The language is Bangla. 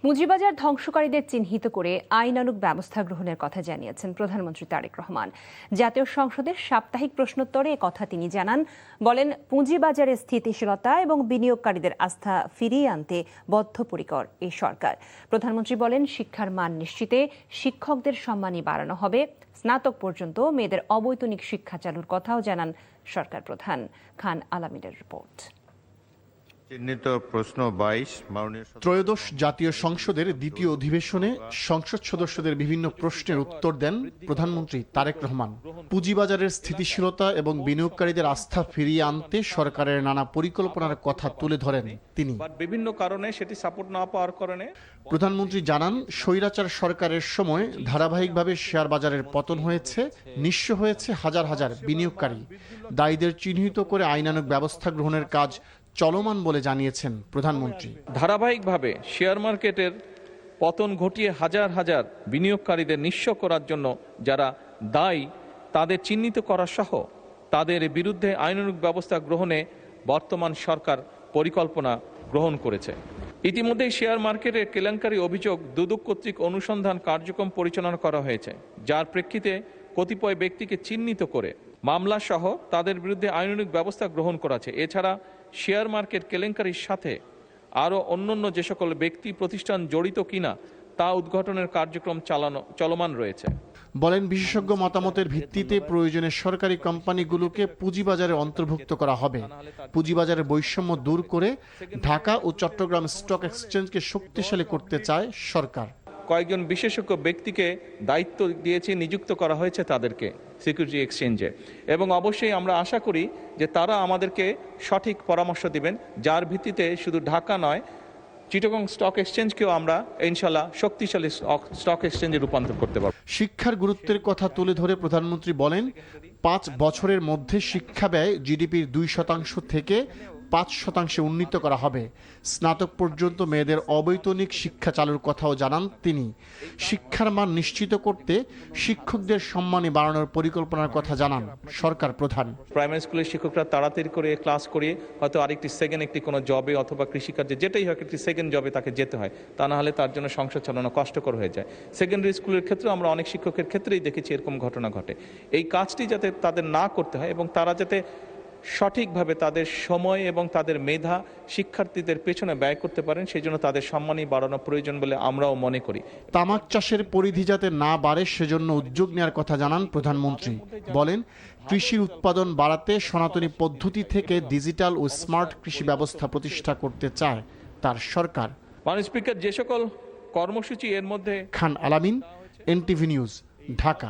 পুঁজিবাজার ধ্বংসকারীদের চিহ্নিত করে আইনানুগ ব্যবস্থা গ্রহণের কথা জানিয়েছেন প্রধানমন্ত্রী তারেক রহমান। জাতীয় সংসদের সাপ্তাহিক প্রশ্নোত্তরে কথা তিনি জানান, বলেন পুঁজিবাজারের স্থিতিশীলতা এবং বিনিয়োগকারীদের আস্থা ফিরিয়ে আনতে বদ্ধপরিকর এই সরকার। প্রধানমন্ত্রী বলেন শিক্ষার মান নিশ্চিতে শিক্ষকদের সম্মানী বাড়ানো হবে, স্নাতক পর্যন্ত মেয়েদের অবৈতনিক শিক্ষা চালুর কথাও জানান সরকার প্রধান। খান আলামিনের রিপোর্ট। ত্রয়োদশ জাতীয় সংসদের দ্বিতীয় অধিবেশনে সংসদ সদস্যদের বিভিন্ন প্রশ্নের উত্তর দেন প্রধানমন্ত্রী তারেক রহমান। পুঁজিবাজারের স্থিতিশীলতা এবং বিনিয়োগকারীদের আস্থা ফিরিয়ে আনতে সরকারের নানা পরিকল্পনার কথা তুলে ধরেন তিনি। বিভিন্ন কারণে সেটি সাপোর্ট না পাওয়ার কারণে প্রধানমন্ত্রী জানান, স্বৈরাচার সরকারের সময় ধারাবাহিকভাবে শেয়ার বাজারের পতন হয়েছে, নিঃস্ব হয়েছে হাজার হাজার বিনিয়োগকারী। দায়ীদের চিহ্নিত করে আইনানুগ ব্যবস্থা গ্রহণের কাজ চলমান বলে জানিয়েছেন প্রধানমন্ত্রী। ধারাবাহিকভাবে শেয়ার মার্কেটের পতন ঘটিয়ে হাজার হাজার বিনিয়োগকারীদের নিঃস্ব করার জন্য যারা দায়ী তাদের চিহ্নিত করা সহ তাদের বিরুদ্ধে আইনানুগ ব্যবস্থা গ্রহণে বর্তমান সরকার পরিকল্পনা গ্রহণ করেছে। ইতিমধ্যেই শেয়ার মার্কেটের কেলেঙ্কারি অভিযোগ দুদক কর্তৃক অনুসন্ধান কার্যক্রম পরিচালনা করা হয়েছে, যার প্রেক্ষিতে কতিপয় ব্যক্তিকে চিহ্নিত করে মামলা সহ তাদের বিরুদ্ধে আইনানুগ ব্যবস্থা গ্রহণ করা আছে। এছাড়া শেয়ার মার্কেট কেলেঙ্কারির সাথে আরও অন্যান্য যে সকল ব্যক্তি প্রতিষ্ঠান জড়িত কিনা তা উদ্ঘাটনের কার্যক্রম চলমান রয়েছে। বলেন বিশেষজ্ঞ মতামতের ভিত্তিতে প্রয়োজনে সরকারি কোম্পানিগুলোকে পুঁজিবাজারে অন্তর্ভুক্ত করা হবে। পুঁজিবাজারের বৈষম্য দূর করে ঢাকা ও চট্টগ্রাম স্টক এক্সচেঞ্জকে শক্তিশালী করতে চায় সরকার। কয়েকজন বিশেষজ্ঞ ব্যক্তিকে দায়িত্ব দিয়েছে, নিযুক্ত করা হয়েছে তাদেরকে সিকিউরিটি এক্সচেঞ্জে, এবং অবশ্যই আমরা আশা করি যে তারা আমাদেরকে সঠিক পরামর্শ দিবেন, যার ভিত্তিতে শুধু ঢাকা নয় চিটাগং স্টক এক্সচেঞ্জকেও আমরা ইনশাল্লাহ শক্তিশালী স্টক এক্সচেঞ্জে রূপান্তর করতে পারব। শিক্ষার গুরুত্বের কথা তুলে ধরে প্রধানমন্ত্রী বলেন 5 বছরের মধ্যে শিক্ষা ব্যয় জিডিপির 2% থেকে 5% উন্নীত করা হবে। স্নাতক পর্যন্ত মেয়েদের অবৈতনিক শিক্ষা চালুর কথাও জানান তিনি। শিক্ষার মান নিশ্চিত করতে শিক্ষকদের সম্মানী বাড়ানোর পরিকল্পনার কথা জানান সরকার প্রধান। প্রাইমারি স্কুলের শিক্ষকরা তাড়াতাড়ি করে ক্লাস করিয়ে হয়তো আরেকটি সেকেন্ড একটি কোনো জবে অথবা কৃষিকার্যে যেটাই হোক একটি সেকেন্ড জবে তাকে যেতে হয়, তা না হলে তার জন্য সংসার চালানো কষ্টকর হয়ে যায়। সেকেন্ডারি স্কুলের ক্ষেত্রে আমরা অনেক শিক্ষকের ক্ষেত্রেই দেখেছি এরকম ঘটনা ঘটে। এই কাজটি যাতে তাদের না করতে হয় এবং তারা যাতে সঠিকভাবে তাদের সময় এবং তাদের মেধা শিক্ষার্থীদের পেছনে ব্যয় করতে পারেন, সেই জন্য তাদের সম্মানী বাড়ানো প্রয়োজন বলে আমরাও মনে করি। তামাক চাষের পরিধি যাতে না বাড়ে সেজন্য উদ্যোগ নেওয়ার কথা জানান প্রধানমন্ত্রী। বলেন কৃষির উৎপাদন বাড়াতে সনাতনী পদ্ধতি থেকে ডিজিটাল ও স্মার্ট কৃষি ব্যবস্থা প্রতিষ্ঠা করতে চায় তার সরকার। মাননীয় স্পিকার, যে সকল কর্মসূচি এর মধ্যে খান আলামিন, এনটিভি নিউজ, ঢাকা।